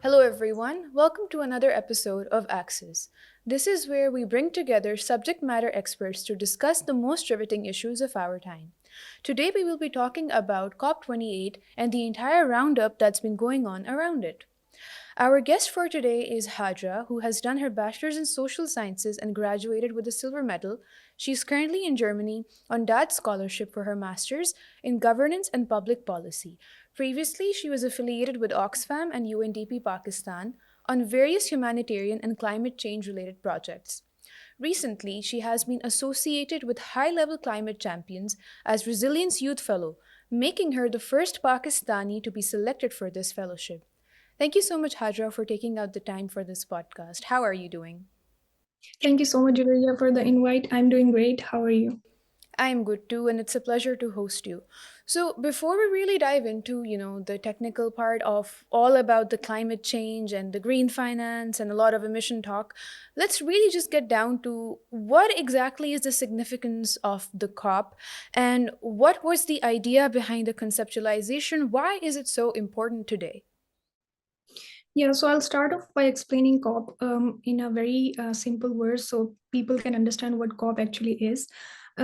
Hello, everyone. Welcome to another episode of Axis. This is where we bring together subject matter experts to discuss the most riveting issues of our time. Today, we will be talking about COP28 and the entire roundup that's been going on around it. Our guest for today is Hajrah, who has done her bachelor's in social sciences and graduated with a silver medal. She's currently in Germany on Daad scholarship for her master's in governance and public policy. Previously, she was affiliated with Oxfam and UNDP Pakistan on various humanitarian and climate change related projects. Recently, she has been associated with high level climate champions as Resilience Youth Fellow, making her the first Pakistani to be selected for this fellowship. Thank you so much, Hajra, for taking out the time for this podcast. How are you doing? Thank you so much, Javairyah, for the invite. I'm doing great. How are you? I'm good too, and it's a pleasure to host you. So, before we really dive into, the technical part of all about the climate change and the green finance and a lot of emission talk, let's really just get down to what exactly is the significance of the COP and what was the idea behind the conceptualization? Why is it so important today? Yeah, so I'll start off by explaining COP in a very simple word so people can understand what COP actually is.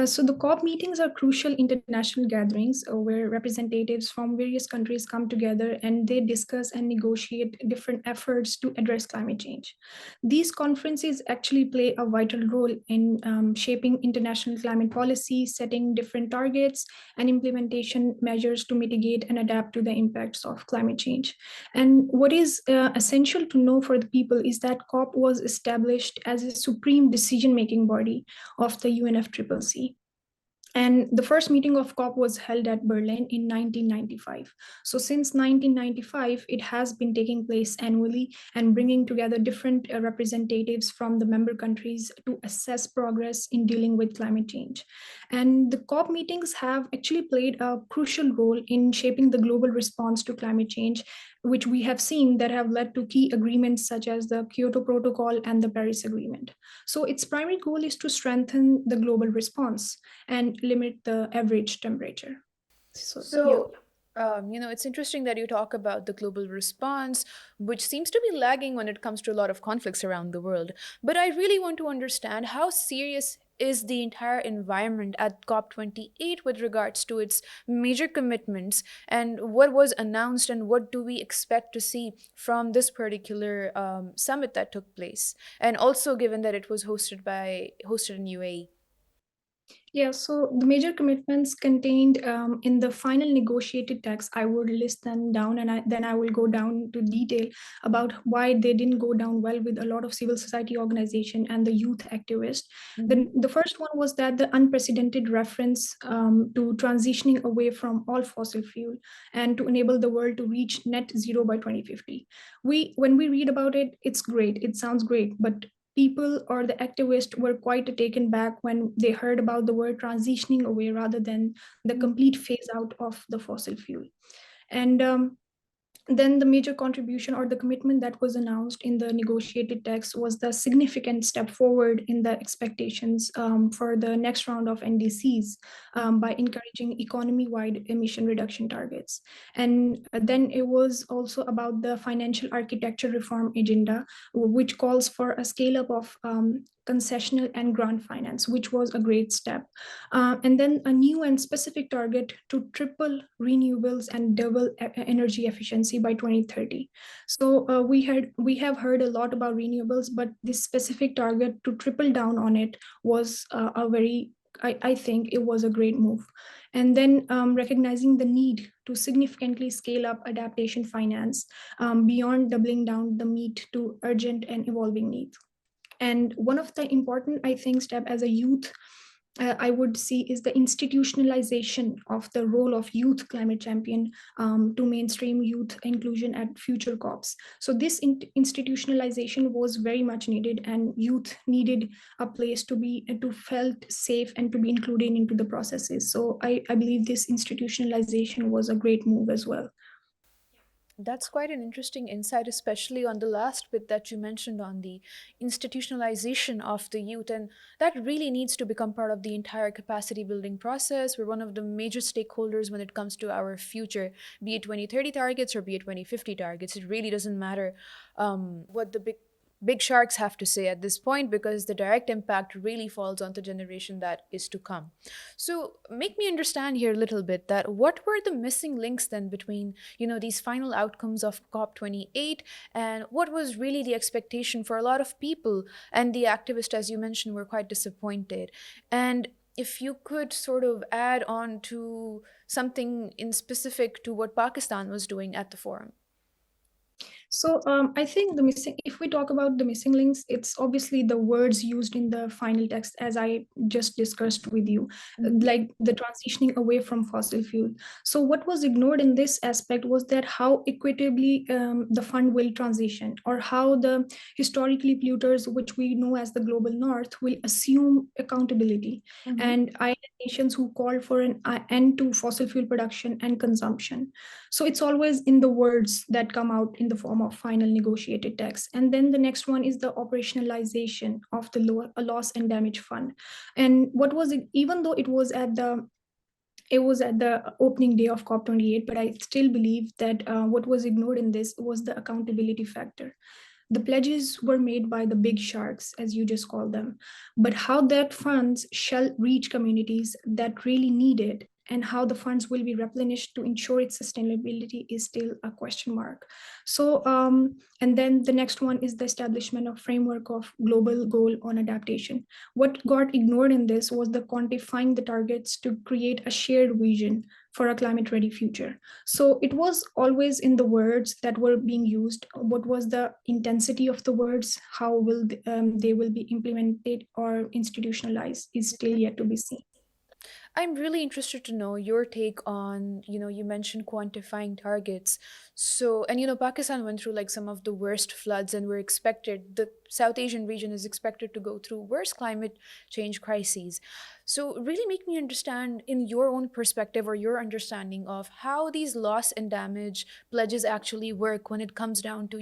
So the COP meetings are crucial international gatherings where representatives from various countries come together and they discuss and negotiate different efforts to address climate change. These conferences actually play a vital role in shaping international climate policy, setting different targets, and implementation measures to mitigate and adapt to the impacts of climate change. And what is essential to know for the people is that COP was established as a supreme decision making body of the UNFCCC. And the first meeting of COP was held at Berlin in 1995. So since 1995, it has been taking place annually and bringing together different representatives from the member countries to assess progress in dealing with climate change. And the COP meetings have actually played a crucial role in shaping the global response to climate change, which we have seen that have led to key agreements such as the Kyoto Protocol and the Paris Agreement. So its primary goal is to strengthen the global response and limit the average temperature. So, yeah. So, it's interesting that you talk about the global response, which seems to be lagging when it comes to a lot of conflicts around the world. But I really want to understand how serious is the entire environment at COP28 with regards to its major commitments and what was announced and what do we expect to see from this particular summit that took place? And also, given that it was hosted in UAE. Yeah, so the major commitments contained in the final negotiated text, I would list them down and then I will go down to detail about why they didn't go down well with a lot of civil society organization and the youth activists. The first one was that the unprecedented reference to transitioning away from all fossil fuel and to enable the world to reach net zero by 2050. When we read about it, it's great. It sounds great, but people or the activists were quite taken back when they heard about the word transitioning away rather than the complete phase out of the fossil fuel. And then the major contribution or the commitment that was announced in the negotiated text was the significant step forward in the expectations for the next round of NDCs by encouraging economy-wide emission reduction targets. And then it was also about the financial architecture reform agenda, which calls for a scale up of concessional and grant finance, which was a great step. And then a new and specific target to triple renewables and double energy efficiency by 2030. So we have heard a lot about renewables, but this specific target to triple down on it was a very I think it was a great move. And then recognizing the need to significantly scale up adaptation finance beyond doubling down the meet to urgent and evolving needs. And one of the important, I think, step as a youth, I would see is the institutionalization of the role of youth climate champion to mainstream youth inclusion at future COPs. So this institutionalization was very much needed, and youth needed a place to be to felt safe and to be included into the processes. So I believe this institutionalization was a great move as well. That's quite an interesting insight, especially on the last bit that you mentioned on the institutionalization of the youth. And that really needs to become part of the entire capacity building process. We're one of the major stakeholders when it comes to our future, be it 2030 targets or be it 2050 targets. It really doesn't matter what the big sharks have to say at this point, because the direct impact really falls on the generation that is to come. So make me understand here a little bit that what were the missing links then between, these final outcomes of COP28, and what was really the expectation for a lot of people, and the activists, as you mentioned, were quite disappointed. And if you could sort of add on to something in specific to what Pakistan was doing at the forum. So I think the missing, if we talk about the missing links, it's obviously the words used in the final text, as I just discussed with you, Mhm. like the transitioning away from fossil fuel. So what was ignored in this aspect was that how equitably the fund will transition, or how the historically polluters, which we know as the global north, will assume accountability, Mhm. and island nations who call for an end to fossil fuel production and consumption. So it's always in the words that come out in the form of final negotiated text. And then the next one is the operationalization of the loss and damage fund. And what was it, even though it was at the opening day of COP28, but I still believe that what was ignored in this was the accountability factor. The pledges were made by the big sharks, as you just call them, but how that funds shall reach communities that really need it, and how the funds will be replenished to ensure its sustainability is still a question mark. So, and then the next one is the establishment of framework of global goal on adaptation. What got ignored in this was the quantifying the targets to create a shared vision for a climate ready future. So it was always in the words that were being used. What was the intensity of the words? How will they will be implemented or institutionalized is still yet to be seen. I'm really interested to know your take on, you mentioned quantifying targets. So, and Pakistan went through like some of the worst floods, and the South Asian region is expected to go through worse climate change crises. So, really make me understand in your own perspective or your understanding of how these loss and damage pledges actually work when it comes down to,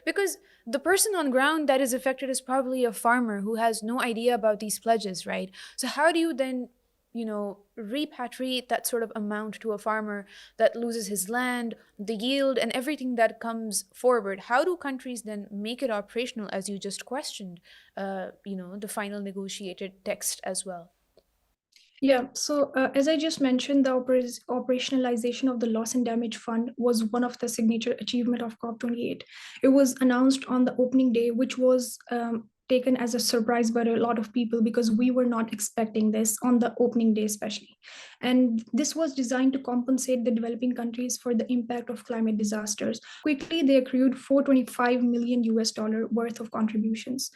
because the person on ground that is affected is probably a farmer who has no idea about these pledges, right? So, how do you then repatriate that sort of amount to a farmer that loses his land, the yield, and everything that comes forward? How do countries then make it operational, as you just questioned, the final negotiated text as well? Yeah, so as I just mentioned, the operationalization of the loss and damage fund was one of the signature achievement of COP28. It was announced on the opening day, which was taken as a surprise by a lot of people because we were not expecting this on the opening day, especially. And this was designed to compensate the developing countries for the impact of climate disasters. Quickly, they accrued 425 million US dollar worth of contributions.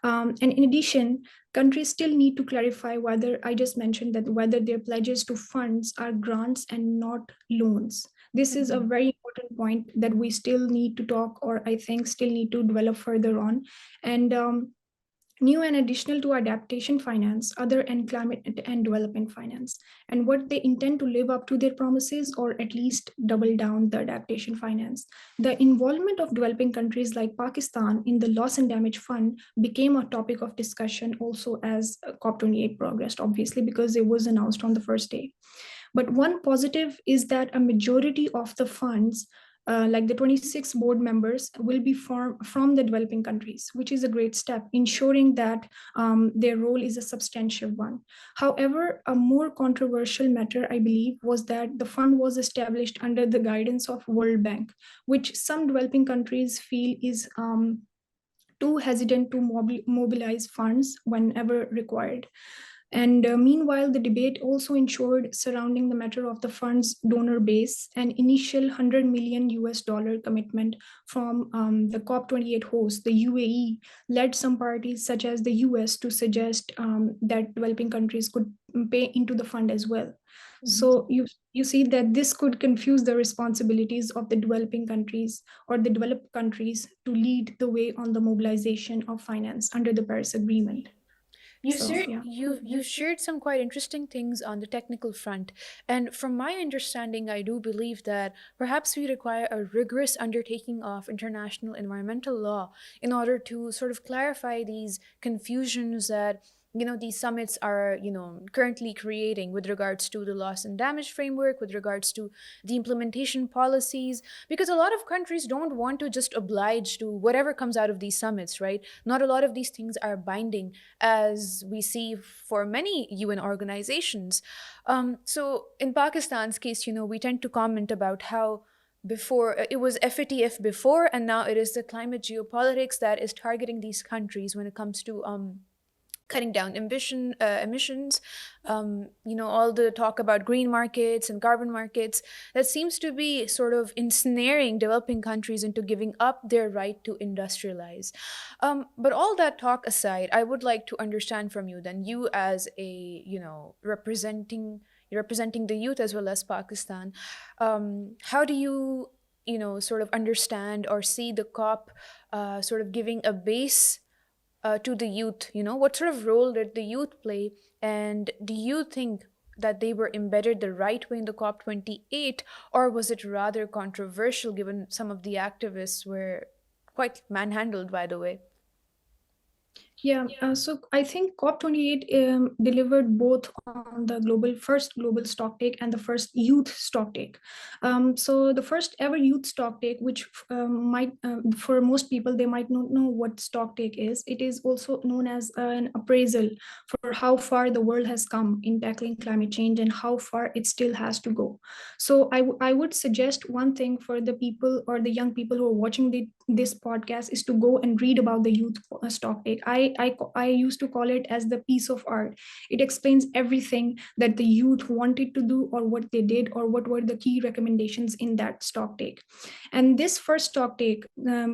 And in addition, countries still need to clarify whether, I just mentioned that, whether their pledges to funds are grants and not loans. This is a Mhm. very important point that we still need to talk, or I think still need to develop further on. And new and additional to adaptation finance, other and climate and development finance, and what they intend to live up to their promises or at least double down the adaptation finance. The involvement of developing countries like Pakistan in the loss and damage fund became a topic of discussion also as COP28 progressed, obviously, because it was announced on the first day. But one positive is that a majority of the funds, like the 26 board members, will be from the developing countries, which is a great step, ensuring that their role is a substantial one. However, a more controversial matter, I believe, was that the fund was established under the guidance of World Bank, which some developing countries feel is too hesitant to mobilize funds whenever required. And meanwhile, the debate also ensured surrounding the matter of the fund's donor base. An initial 100 million US dollar commitment from the COP28 host, the UAE, led some parties such as the US to suggest that developing countries could pay into the fund as well. Mhm. So you see that this could confuse the responsibilities of the developing countries or the developed countries to lead the way on the mobilization of finance under the Paris Agreement. So yeah. You shared some quite interesting things on the technical front, and from my understanding, I do believe that perhaps we require a rigorous undertaking of international environmental law in order to sort of clarify these confusions that these summits are currently creating with regards to the loss and damage framework, with regards to the implementation policies, because a lot of countries don't want to just oblige to whatever comes out of these summits, right? Not a lot of these things are binding, as we see for many UN organizations. So in Pakistan's case, we tend to comment about how before it was FATF before, and now it is the climate geopolitics that is targeting these countries when it comes to cutting down emissions. All the talk about green markets and carbon markets, that seems to be sort of ensnaring developing countries into giving up their right to industrialize. But all that talk aside, I would like to understand from you then, you as a representing the youth as well as Pakistan, how do you sort of understand or see the COP sort of giving a base to the youth? What sort of role did the youth play? And do you think that they were embedded the right way in the COP28, or was it rather controversial given some of the activists were quite manhandled, by the way? Yeah, so I think COP28 delivered both on the first global stock take and the first youth stock take. So the first ever youth stock take, which might for most people they might not know what stock take is. It is also known as an appraisal for how far the world has come in tackling climate change and how far it still has to go. So I would suggest one thing for the people or the young people who are watching this podcast is to go and read about the youth stock take. I used to call it as the piece of art. It explains everything that the youth wanted to do or what they did or what were the key recommendations in that stock take. And this first stock take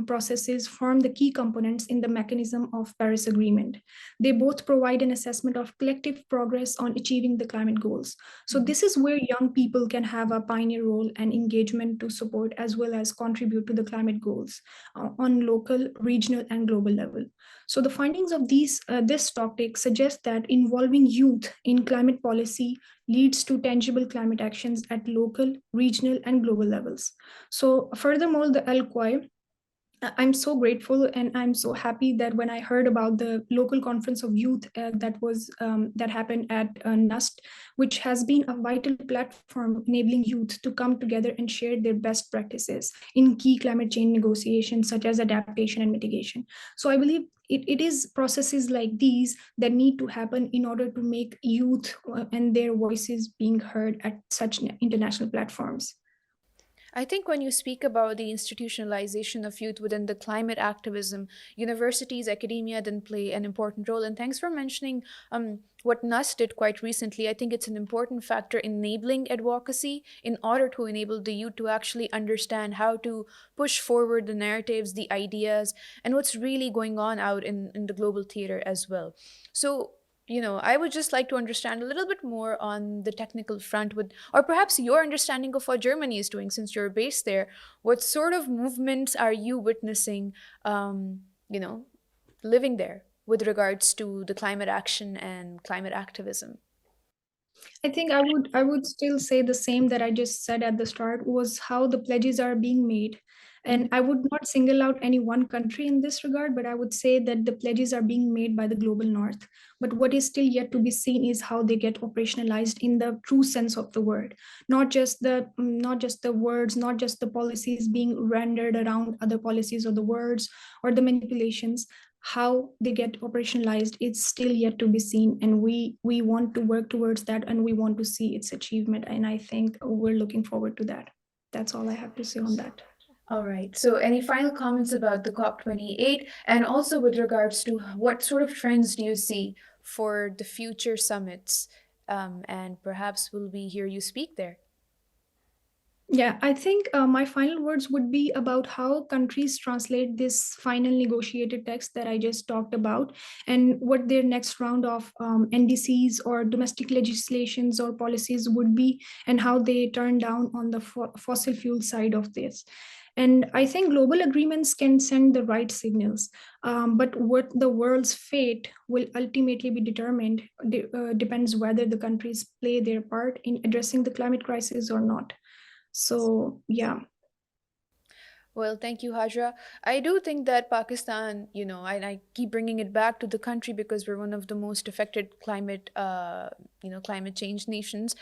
processes form the key components in the mechanism of Paris Agreement. They both provide an assessment of collective progress on achieving the climate goals. So Mhm. this is where young people can have a pioneer role and engagement to support as well as contribute to the climate goals on local, regional, and global level. So the findings of this topic suggest that involving youth in climate policy leads to tangible climate actions at local, regional, and global levels. So furthermore, the LQI, I'm so grateful and I'm so happy that when I heard about the local conference of youth that happened at NUST, which has been a vital platform enabling youth to come together and share their best practices in key climate change negotiations such as adaptation and mitigation. So I believe it is processes like these that need to happen in order to make youth and their voices being heard at such international platforms. I think when you speak about the institutionalization of youth within the climate activism, universities, academia then play an important role. And thanks for mentioning what NUS did quite recently. I think it's an important factor enabling advocacy in order to enable the youth to actually understand how to push forward the narratives, the ideas, and what's really going on out in the global theater as well. So, I would just like to understand a little bit more on the technical front with, or perhaps your understanding of what Germany is doing since you're based there. What sort of movements are you witnessing, um, you know, living there with regards to the climate action and climate activism? I think I would still say the same that I just said at the start was how the pledges are being made. Mhm. And I would not single out any one country in this regard, but I would say that the pledges are being made by the global north. But what is still yet to be seen is how they get operationalized in the true sense of the word. Not just the words, not just the policies being rendered around other policies or the words or the manipulations, how they get operationalized, it's still yet to be seen, and we want to work towards that and we want to see its achievement, and I think we're looking forward to that. That's all I have to say on that. All right. So, any final comments about the COP28, and also with regards to what sort of trends do you see for the future summits? And perhaps will we hear you speak there? Yeah, I think my final words would be about how countries translate this final negotiated text that I just talked about, and what their next round of NDCs or domestic legislations or policies would be, and how they turn down on the fossil fuel side of this. And I think global agreements can send the right signals, but what the world's fate will ultimately be determined depends whether the countries play their part in addressing the climate crisis or not. So yeah. Well, thank you, Hajra. I do think that Pakistan, I keep bringing it back to the country because we're one of the most affected climate change nations.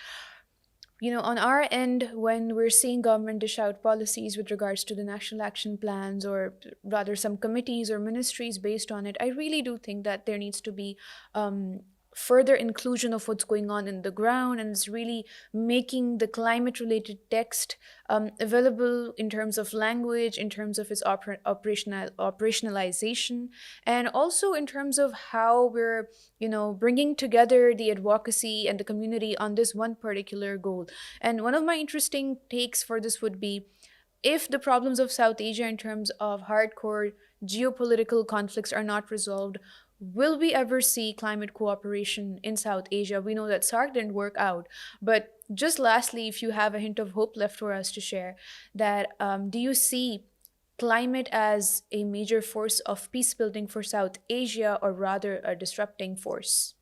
On our end, when we're seeing government dish out policies with regards to the national action plans, or rather some committees or ministries based on it, I really do think that there needs to be um, further inclusion of what's going on in the ground, and it's really making the climate related text available in terms of language, in terms of its operationalization, and also in terms of how we're bringing together the advocacy and the community on this one particular goal. And one of my interesting takes for this would be, if the problems of South Asia in terms of hardcore geopolitical conflicts are not resolved, will we ever see climate cooperation in South Asia? We know that SARC didn't work out. But just lastly, if you have a hint of hope left for us to share, that do you see climate as a major force of peace building for South Asia, or rather a disrupting force?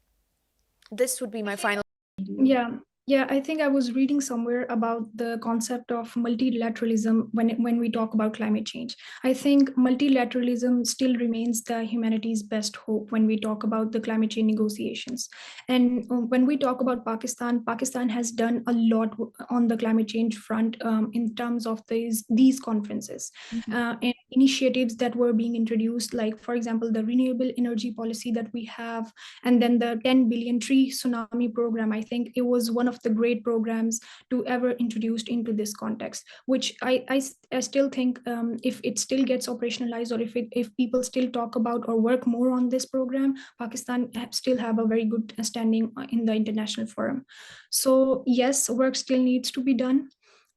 This would be my final. Yeah, yeah. I think I was reading somewhere about the concept of multilateralism when we talk about climate change. I think multilateralism still remains the humanity's best hope when we talk about the climate change negotiations. And when we talk about Pakistan, Pakistan has done a lot on the climate change front in terms of these conferences and initiatives that were being introduced, like for example the renewable energy policy that we have, and then the 10 billion tree tsunami program. I think it was one of the great programs to ever introduced into this context, which I still think if it still gets operationalized, or if people still talk about or work more on this program, Pakistan still have a very good standing in the international forum. So yes, work still needs to be done,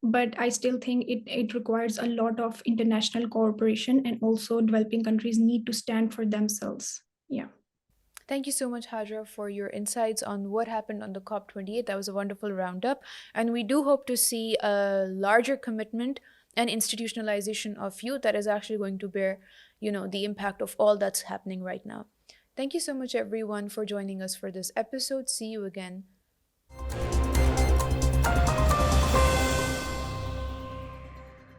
but I still think it requires a lot of international cooperation, and also developing countries need to stand for themselves. Yeah. Thank you so much, Hajra, for your insights on what happened on the COP28. That was a wonderful roundup. And we do hope to see a larger commitment and institutionalization of youth that is actually going to bear, the impact of all that's happening right now. Thank you so much, everyone, for joining us for this episode. See you again